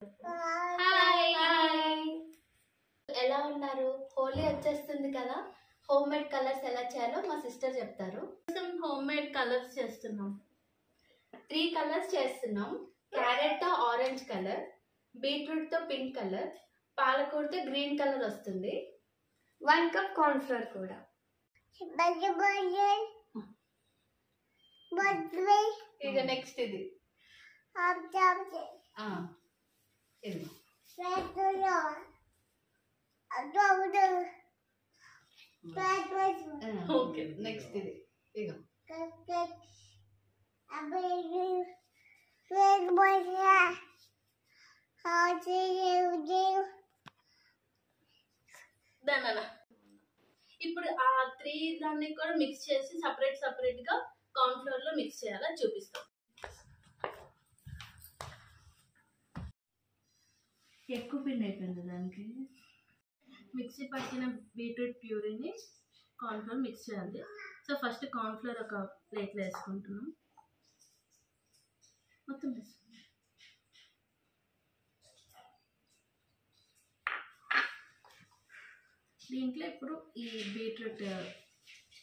Hi hi, ఎలా ఉన్నారు? హోలీ వచ్చేస్తుంది కదా, హోమ్ మేడ్ కలర్స్ ఎలా చేయాలో మా సిస్టర్ చెప్తారు. హోమ్ మేడ్ కలర్స్ చేస్తున్నాం. 3 కలర్స్ చేస్తున్నాం. క్యారెట్ తో ఆరెంజ్ కలర్, బీట్రూట్ తో పింక్ కలర్, పాలకూరతో గ్రీన్ కలర్ వస్తుంది. 1 కప్ కార్న్ ఫ్లోర్ కూడా. ఇక నెక్స్ట్ ఇది ఇది ఓకే, నెక్స్ట్ ఇది ఇక ఇప్పుడు ఆ 3 దాన్ని కూడా మిక్స్ చేసి సపరేట్ గా కార్న్ ఫ్లోర్ లో మిక్స్ చేయాలని చూపిస్తాం. ఎక్కువ పిండి అయిపోయింది దానికి. మిక్సీ పట్టిన బీట్రూట్ ప్యూరీని కార్న్ ఫ్లోర్ మిక్స్ చేయాలి. సో ఫస్ట్ కార్న్ ఫ్లోర్ ఒక ప్లేట్లో వేసుకుంటున్నాం. మొత్తం వేసుకుంటాం. దీంట్లో ఇప్పుడు ఈ బీట్రూట్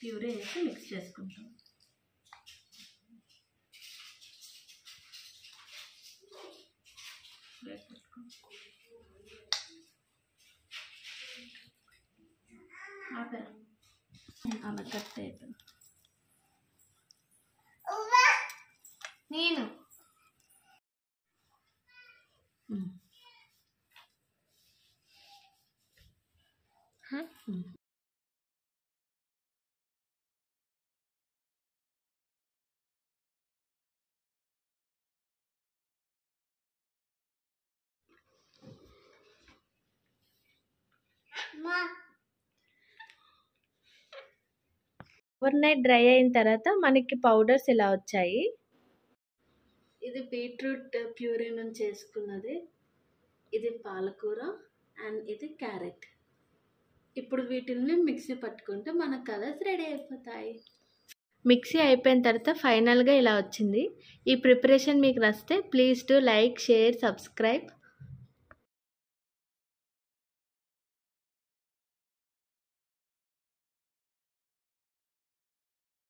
ప్యూరీ వేసి మిక్స్ చేసుకుంటాం. అలా కట్ అయిపోయింది. నేను ఓవర్ నైట్ డ్రై అయిన తర్వాత మనకి పౌడర్స్ ఇలా వచ్చాయి. ఇది బీట్రూట్ ప్యూరీ నుంచి చేసుకున్నది, ఇది పాలకూర అండ్ ఇది క్యారెట్. ఇప్పుడు వీటిని మిక్సీ పట్టుకుంటే మన కలర్స్ రెడీ అయిపోతాయి. మిక్సీ అయిపోయిన తర్వాత ఫైనల్గా ఇలా వచ్చింది. ఈ ప్రిపరేషన్ మీకు నచ్చితే please to like, share, subscribe.